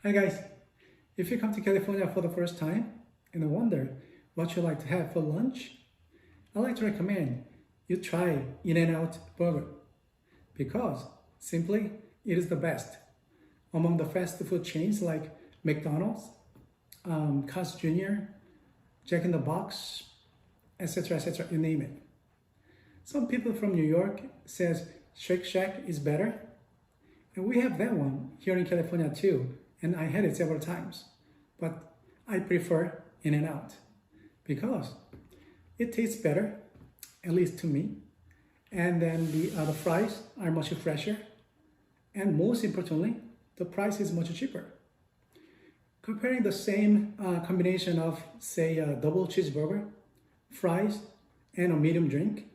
Hi guys, if you come to California for the first time and wonder what you like to have for lunch, I'd like to recommend you try In-N-Out burger because simply it is the best among the fast food chains like McDonald's, Carl's Jr., Jack in the Box, etc., you name it. Some people from New York says Shake Shack is better, and we have that one here in California too, and I had it several times. But I prefer In-N-Out because it tastes better, at least to me, and then the fries are much fresher, and most importantly, the price is much cheaper. Comparing the same combination of, say, a double cheeseburger, fries, and a medium drink,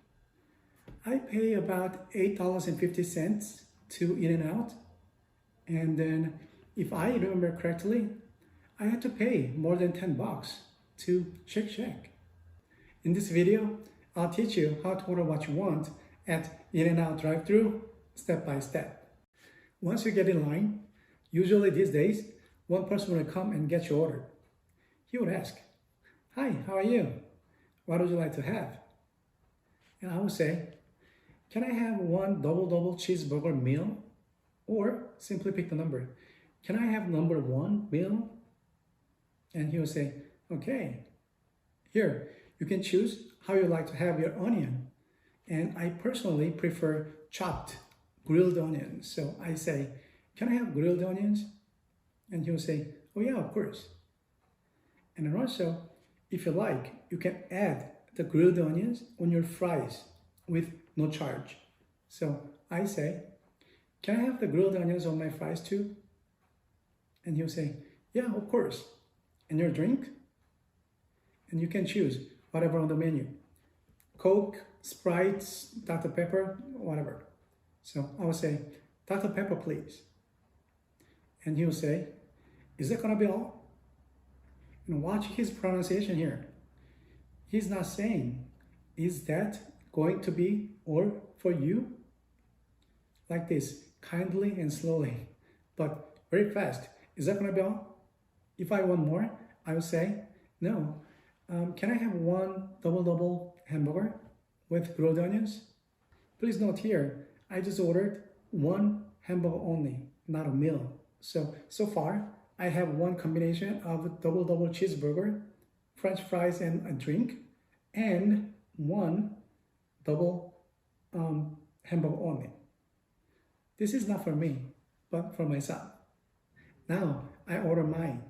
I pay about $8.50 to In-N-Out, and then if I remember correctly, I had to pay more than $10 to Shake Shack. In this video, I'll teach you how to order what you want at In-N-Out drive-thru step by step. Once you get in line, usually these days, one person will come and get your order. He would ask, "Hi, how are you? What would you like to have?" And I would say, "Can I have one double cheeseburger meal?" Or simply pick the number. "Can I have number one meal?" And he will say, "Okay, here, you can choose how you like to have your onion." And I personally prefer chopped grilled onions. So I say, "Can I have grilled onions?" And he will say, "Oh yeah, of course." And then also, if you like, you can add the grilled onions on your fries with no charge. So I say, "Can I have the grilled onions on my fries too?" And he'll say, "Yeah, of course." And your drink? And you can choose whatever on the menu. Coke, Sprite, Dr. Pepper, whatever. So I will say, "Dr. Pepper, please." And he'll say, "Is that gonna be all?" And watch his pronunciation here. He's not saying, "Is that going to be all for you?" Like this, kindly and slowly, but very fast. "Is that gonna be all?" If I want more, I will say, "No. Can I have one double hamburger with grilled onions?" Please note here, I just ordered one hamburger only, not a meal. So far, I have one combination of double cheeseburger, French fries, and a drink, and one double hamburger only. This is not for me, but for myself. Now, I order mine.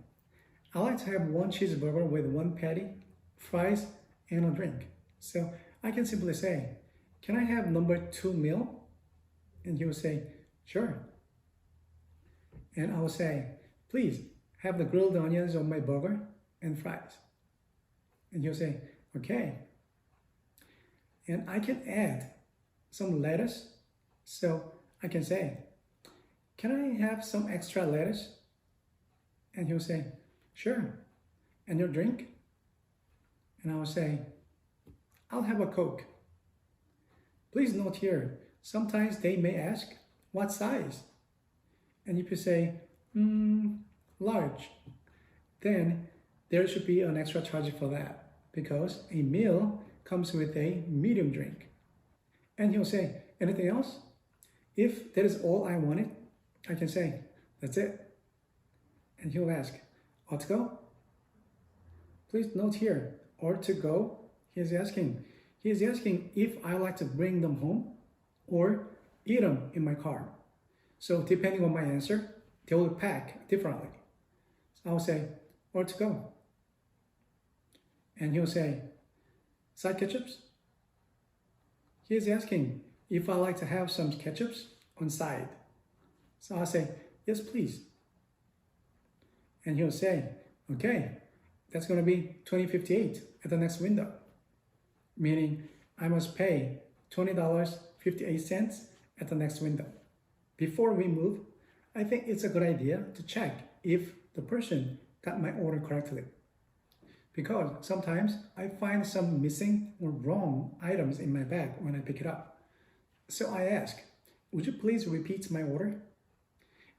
I like to have one cheeseburger with one patty, fries, and a drink. So I can simply say, "Can I have number two meal?" And he will say, "Sure." And I will say, "Please have the grilled onions on my burger and fries." And he'll say, "Okay." And I can add some lettuce. So I can say, "Can I have some extra lettuce?" And he'll say, "Sure." "And your drink?" And I will say, "I'll have a Coke." Please note here, sometimes they may ask, "What size?" And if you say, large, then there should be an extra charge for that because a meal comes with a medium drink. And he'll say, "Anything else?" If that is all I wanted, I can say, "That's it." And he'll ask, "Or to go?" Please note here, or to go, he is asking if I like to bring them home or eat them in my car. So depending on my answer, they will pack differently. So I'll say, "Or to go." And he'll say, "Side ketchups?" He is asking if I like to have some ketchups on side. So I'll say, "Yes, please." And he'll say, "Okay, that's going to be $20.58 at the next window," meaning I must pay $20.58 at the next window. Before we move, I think it's a good idea to check if the person got my order correctly. Because sometimes I find some missing or wrong items in my bag when I pick it up. So I ask, "Would you please repeat my order?"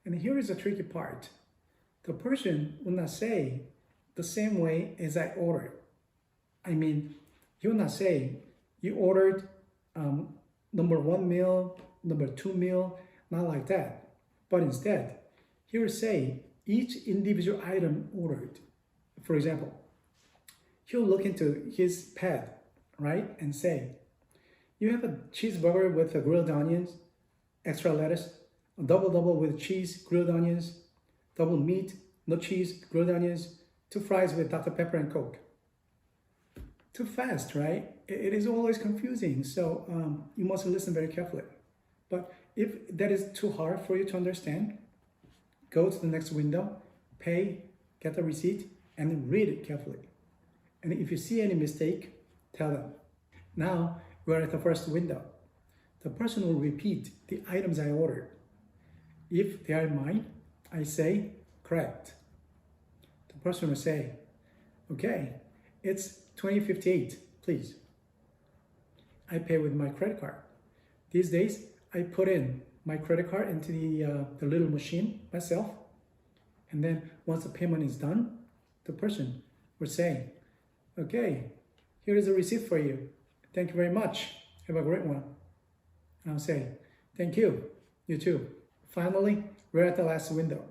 And here is the tricky part. the person will not say the same way as I ordered. I mean, he will not say, you ordered number one meal, number two meal, not like that. But instead, he will say each individual item ordered. For example, he'll look into his pad, right, and say, you have a cheeseburger with grilled onions, extra lettuce, a double with cheese, grilled onions, double meat, no cheese, grilled onions, 2 fries with Dr. Pepper and Coke. Too fast, right? It is always confusing, so you must listen very carefully. But if that is too hard for you to understand, go to the next window, pay, get the receipt, and read it carefully. And if you see any mistake, tell them. Now, we're at the first window. The person will repeat the items I ordered. If they are mine, I say, correct. The person will say, okay, it's $20.58, please. I pay with my credit card. These days, I put in my credit card into the little machine myself. And then once the payment is done, the person will say, okay, here is a receipt for you. Thank you very much. Have a great one. And I'll say, thank you. You too. Finally, we're at the last window.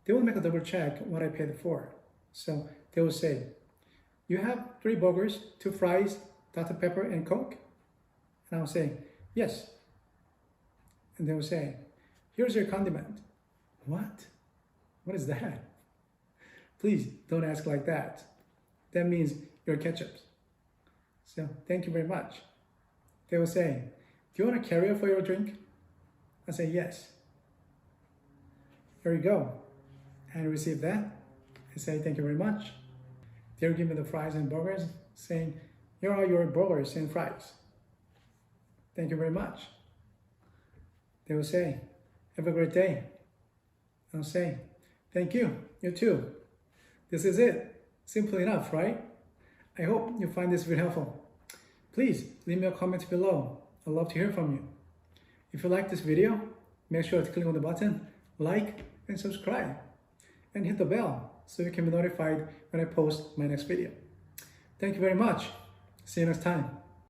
They will make a double check what I paid for. So they will say, you have 3 burgers, 2 fries, Dr. Pepper and Coke? And I'll say, yes. And they will say, here's your condiment. What? What is that? Please don't ask like that. That means your ketchup. So thank you very much. They will say, do you want a carrier for your drink? I say, yes. Here you go. And I receive that. I say, thank you very much. They'll give me the fries and burgers, saying, here are your burgers and fries. Thank you very much. They will say, have a great day. I'll say, thank you. You too. This is it. Simple enough, right? I hope you find this very helpful. Please leave me a comment below. I'd love to hear from you. If you like this video, make sure to click on the button, like, and subscribe. And hit the bell so you can be notified when I post my next video. Thank you very much. See you next time.